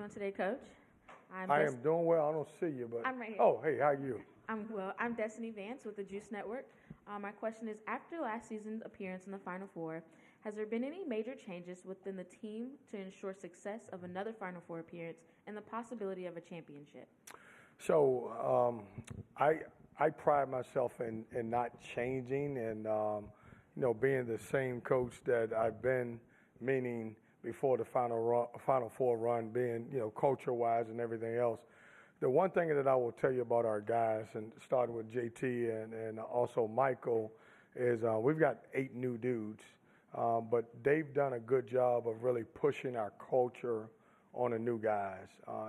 doing today, Coach? I am doing well. I don't see you, but I'm right here. oh, hey, how you? I'm well. I'm Destiny Vance with the Juice Network. My question is: after last season's appearance in the Final Four, has there been any major changes within the team to ensure success of another Final Four appearance and the possibility of a championship? So I pride myself in not changing and being the same coach that I've been, meaning before the Final Four run, being culture-wise and everything else. The one thing that I will tell you about our guys, and starting with JT and also Michael, is we've got 8 new dudes, but they've done a good job of really pushing our culture on the new guys,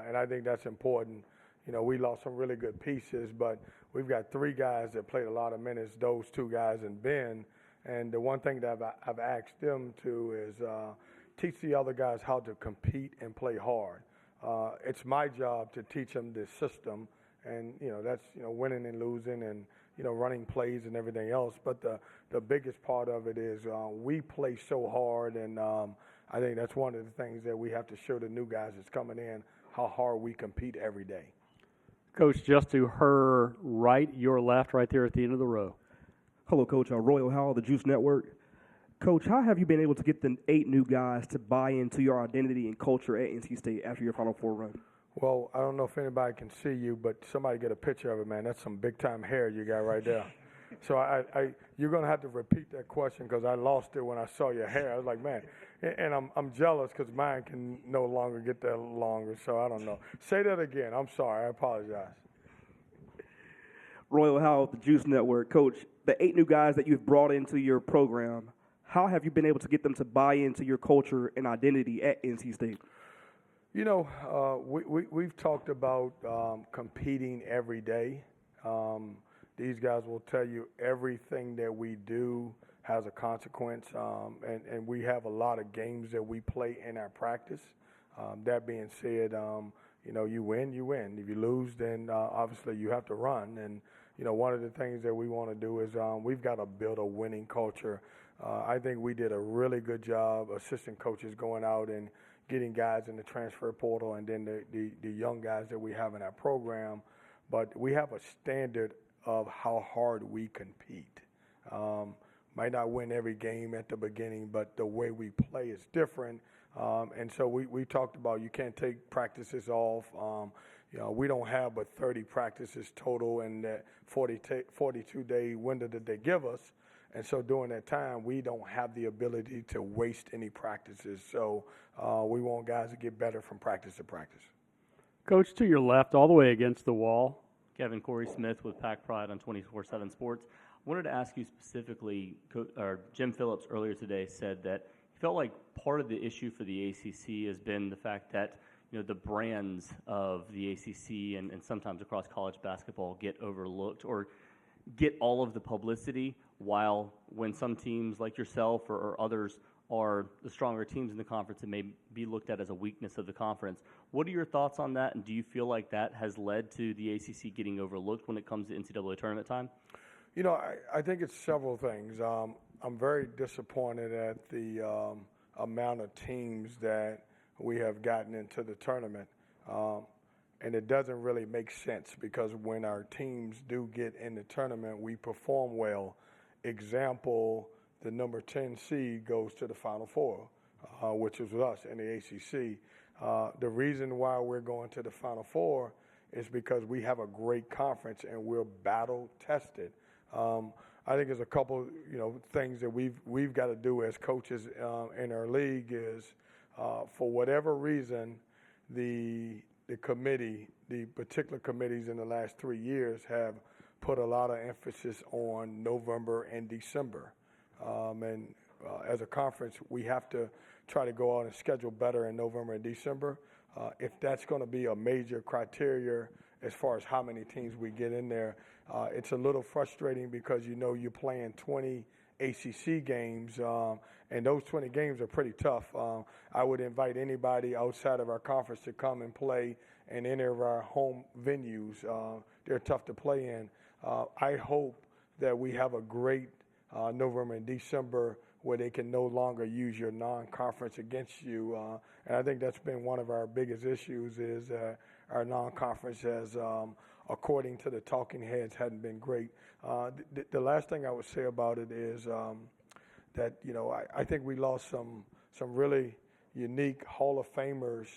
and I think that's important. We lost some really good pieces, but we've got 3 guys that played a lot of minutes, those 2 guys and Ben, and the one thing that I've asked them to is teach the other guys how to compete and play hard. It's my job to teach them this system, and that's winning and losing, and running plays and everything else. But the biggest part of it is we play so hard, and I think that's one of the things that we have to show the new guys that's coming in how hard we compete every day. Coach, just to her right, your left, right there at the end of the row. Hello, Coach. Royal Howell, the Juice Network. Coach, how have you been able to get the 8 new guys to buy into your identity and culture at NC State after your Final Four run? Well, I don't know if anybody can see you, but somebody get a picture of it, man. That's some big-time hair you got right there. So you're going to have to repeat that question because I lost it when I saw your hair. I was like, man, and I'm jealous because mine can no longer get that longer, so I don't know. Say that again. I'm sorry. I apologize. Royal Howell, the Juice Network. Coach, the 8 new guys that you've brought into your program, how have you been able to get them to buy into your culture and identity at NC State? We've talked about competing every day. These guys will tell you everything that we do has a consequence, and we have a lot of games that we play in our practice. That being said, you win, you win. If you lose, then obviously you have to run. And, one of the things that we want to do is we've got to build a winning culture. I think we did a really good job, assistant coaches going out and getting guys in the transfer portal, and then the young guys that we have in our program. But we have a standard of how hard we compete. Might not win every game at the beginning, but the way we play is different. And so we talked about you can't take practices off. We don't have but 30 practices total in that 42-day window that they give us. And so during that time, we don't have the ability to waste any practices. So we want guys to get better from practice to practice. Coach, to your left, all the way against the wall, Kevin Corey Smith with Pack Pride on 24/7 Sports. I wanted to ask you specifically, Jim Phillips earlier today said that he felt like part of the issue for the ACC has been the fact that the brands of the ACC and sometimes across college basketball get overlooked or get all of the publicity, while when some teams like yourself or others are the stronger teams in the conference, it may be looked at as a weakness of the conference. What are your thoughts on that, and do you feel like that has led to the ACC getting overlooked when it comes to NCAA tournament time? I think it's several things. I'm very disappointed at the amount of teams that we have gotten into the tournament. And it doesn't really make sense because when our teams do get in the tournament, we perform well. Example, the number 10 seed goes to the Final Four, which is us in the ACC. The reason why we're going to the Final Four is because we have a great conference and we're battle tested. I think there's a couple, things that we've got to do as coaches in our league is, for whatever reason, the committee, the particular committees in the last 3 years have put a lot of emphasis on November and December. As a conference, we have to try to go out and schedule better in November and December. If that's going to be a major criteria as far as how many teams we get in there, it's a little frustrating because you're playing 20 ACC games, and those 20 games are pretty tough. I would invite anybody outside of our conference to come and play in any of our home venues. They're tough to play in. I hope that we have a great November and December where they can no longer use your non-conference against you. And I think that's been one of our biggest issues is our non-conference has, according to the talking heads, hadn't been great. The last thing I would say about it is that, I think we lost some really unique Hall of Famers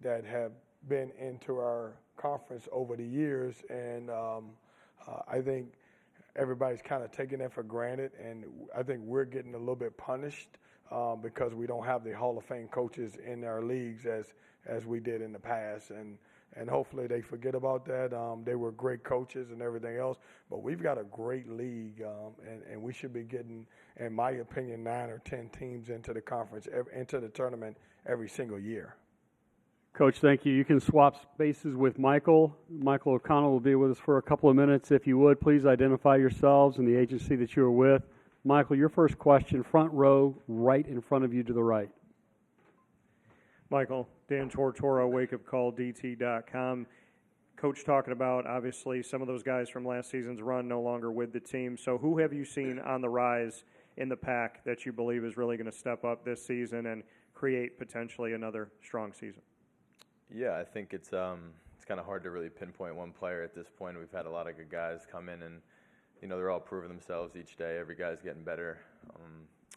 that have been into our conference over the years, and I think everybody's kind of taking that for granted, and I think we're getting a little bit punished because we don't have the Hall of Fame coaches in our leagues as we did in the past, and hopefully they forget about that. They were great coaches and everything else, but we've got a great league, and we should be getting, in my opinion, 9 or 10 teams into the conference, into the tournament every single year. Coach, thank you. You can swap spaces with Michael. Michael O'Connell will be with us for a couple of minutes. If you would, please identify yourselves and the agency that you are with. Michael, your first question, front row, right in front of you to the right. Michael, Dan Tortora, wakeupcalldt.com. Coach talking about, obviously, some of those guys from last season's run no longer with the team. So who have you seen on the rise in the pack that you believe is really going to step up this season and create potentially another strong season? Yeah, I think it's kind of hard to really pinpoint one player at this point. We've had a lot of good guys come in, and they're all proving themselves each day. Every guy's getting better.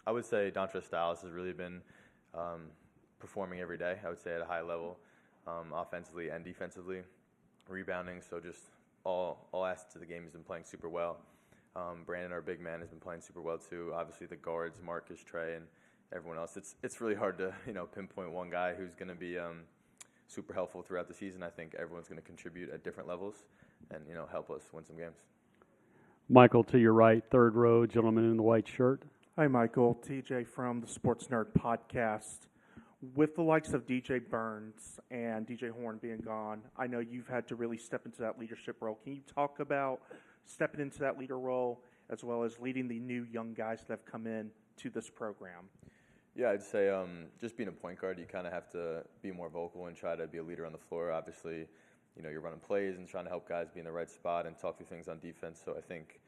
I would say Dontre Styles has really been performing every day. I would say at a high level, offensively and defensively, rebounding. So just all aspects of the game, he's been playing super well. Brandon, our big man, has been playing super well too. Obviously, the guards, Marcus, Trey, and everyone else. It's really hard to pinpoint one guy who's going to be super helpful throughout the season. I think everyone's going to contribute at different levels and, help us win some games. Michael, to your right, third row, gentleman in the white shirt. Hi, Michael. TJ from the Sports Nerd Podcast. With the likes of DJ Burns and DJ Horn being gone, I know you've had to really step into that leadership role. Can you talk about stepping into that leader role as well as leading the new young guys that have come in to this program? Yeah, I'd say just being a point guard, you kind of have to be more vocal and try to be a leader on the floor. Obviously, you're running plays and trying to help guys be in the right spot and talk through things on defense. So I think,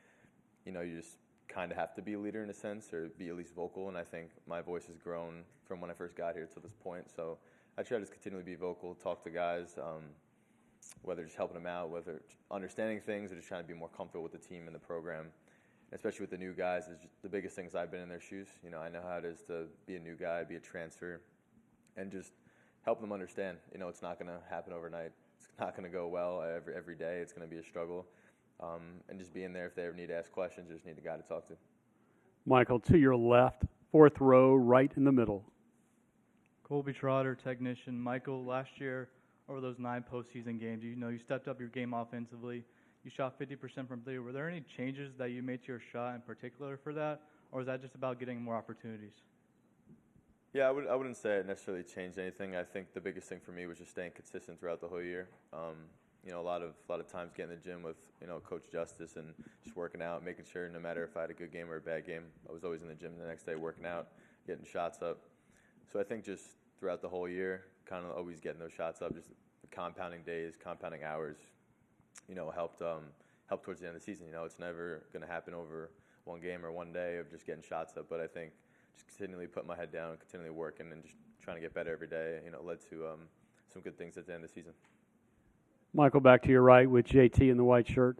you just kind of have to be a leader in a sense or be at least vocal. And I think my voice has grown from when I first got here to this point. So I try to just continually be vocal, talk to guys, whether just helping them out, whether understanding things or just trying to be more comfortable with the team and the program. Especially with the new guys, is just the biggest things I've been in their shoes. I know how it is to be a new guy, be a transfer, and just help them understand. It's not going to happen overnight. It's not going to go well every day. It's going to be a struggle. And just being there if they ever need to ask questions, you just need a guy to talk to. Michael, to your left, fourth row, right in the middle. Colby Trotter, technician. Michael, last year, over those 9 postseason games, you stepped up your game offensively. You shot 50% from three. Were there any changes that you made to your shot in particular for that, or was that just about getting more opportunities? Yeah, I wouldn't say it necessarily changed anything. I think the biggest thing for me was just staying consistent throughout the whole year. A lot of times getting in the gym with Coach Justice and just working out, making sure no matter if I had a good game or a bad game, I was always in the gym the next day working out, getting shots up. So I think just throughout the whole year, kind of always getting those shots up, just the compounding days, compounding hours. Helped towards the end of the season. It's never going to happen over one game or one day of just getting shots up. But I think just continually putting my head down, continually working, and just trying to get better every day, led to some good things at the end of the season. Michael, back to your right with JT in the white shirt.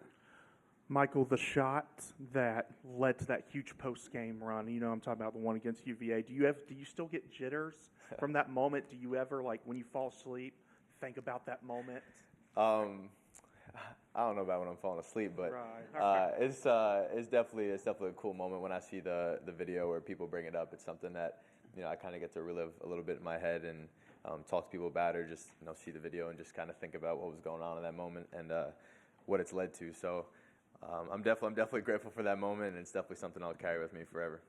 Michael, the shot that led to that huge post-game run, I'm talking about the one against UVA. Do you still get jitters from that moment? Do you ever, when you fall asleep, think about that moment? I don't know about when I'm falling asleep, but right. it's definitely a cool moment when I see the video where people bring it up. It's something that I kind of get to relive a little bit in my head and talk to people about, or just see the video and just kind of think about what was going on in that moment and what it's led to. So I'm definitely grateful for that moment, and it's definitely something I'll carry with me forever.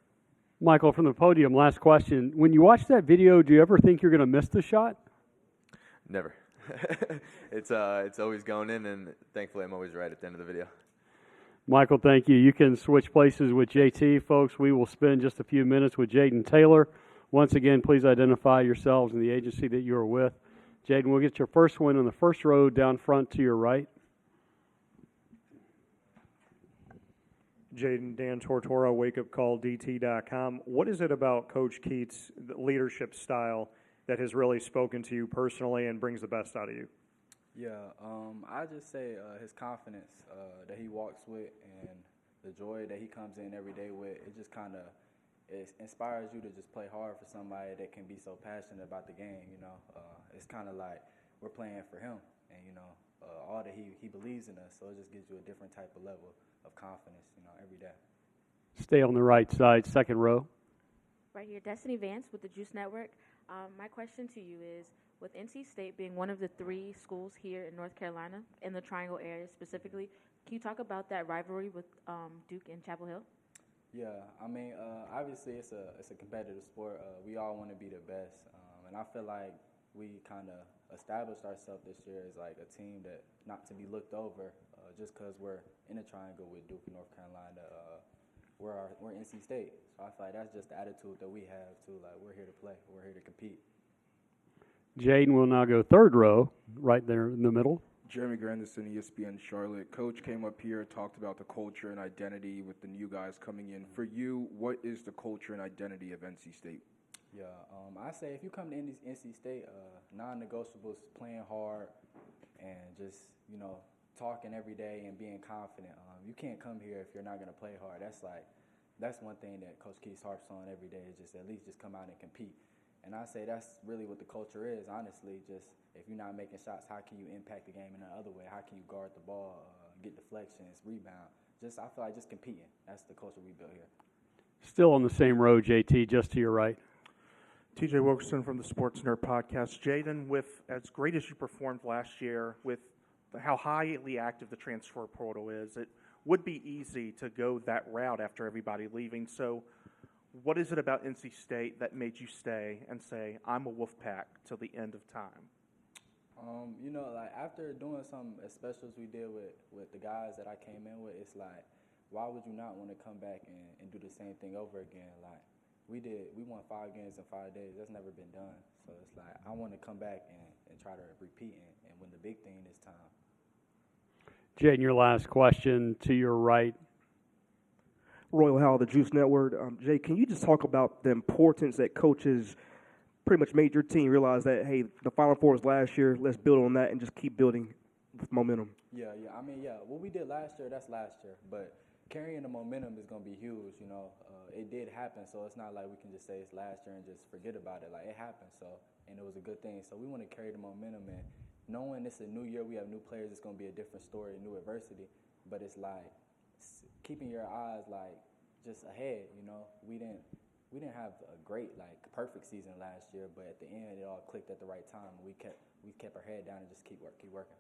Michael, from the podium, last question: when you watch that video, do you ever think you're going to miss the shot? Never. It's always going in, and thankfully I'm always right at the end of the video. Michael, thank you. You can switch places with JT, folks. We will spend just a few minutes with Jayden Taylor. Once again, please identify yourselves and the agency that you are with. Jayden, we'll get your first one in the first row down front to your right. Jayden, Dan Tortora, wakeupcalldt.com. What is it about Coach Keatts' leadership style that has really spoken to you personally and brings the best out of you? Yeah, I just say his confidence that he walks with and the joy that he comes in every day with. It just kind of inspires you to just play hard for somebody that can be so passionate about the game. It's kind of like we're playing for him, and all that he believes in us. So it just gives you a different type of level of confidence, every day. Stay on the right side, second row. Right here, Destiny Vance with the Juice Network. My question to you is, with NC State being one of the 3 schools here in North Carolina, in the Triangle area specifically, can you talk about that rivalry with Duke and Chapel Hill? Yeah, I mean, obviously it's a competitive sport. We all want to be the best, and I feel like we kind of established ourselves this year as like a team that not to be looked over just because we're in a triangle with Duke and North Carolina. We're NC State, so I feel like that's just the attitude that we have too. Like we're here to play, we're here to compete. Jayden will now go third row, right there in the middle. Jeremy Grandison, ESPN Charlotte. Coach came up here, talked about the culture and identity with the new guys coming in. For you, what is the culture and identity of NC State? Yeah, I say if you come to NC State, non-negotiables, playing hard and just, talking every day and being confident. You can't come here if you're not going to play hard. That's one thing that Coach Keatts harps on every day is just at least just come out and compete. And I say that's really what the culture is, honestly. Just if you're not making shots, how can you impact the game in another way? How can you guard the ball, get deflections, rebound? I feel like just competing. That's the culture we built here. Still on the same row, JT, just to your right. TJ Wilkerson from the Sports Nerd Podcast. Jayden, with as great as you performed last year, with how highly active the transfer portal is, it would be easy to go that route after everybody leaving. So what is it about NC State that made you stay and say, I'm a Wolfpack till the end of time? Like after doing something as special as we did with the guys that I came in with, it's like, why would you not want to come back and do the same thing over again? Like we won 5 games in 5 days. That's never been done. So it's like I want to come back and try to repeat and win the big thing this time. Jayden, your last question to your right. Royal Howell, the Juice Network. Jay, can you just talk about the importance that coaches pretty much made your team realize that, hey, the Final Four was last year, let's build on that and just keep building with momentum? Yeah. I mean, what we did last year, that's last year. But carrying the momentum is going to be huge, It did happen, so it's not like we can just say it's last year and just forget about it. Like, it happened, and it was a good thing. So we want to carry the momentum, and knowing it's a new year, we have new players, it's going to be a different story, new adversity. But it's like keeping your eyes, like, just ahead, We didn't have a great, perfect season last year, but at the end, it all clicked at the right time. We kept our head down and just keep working.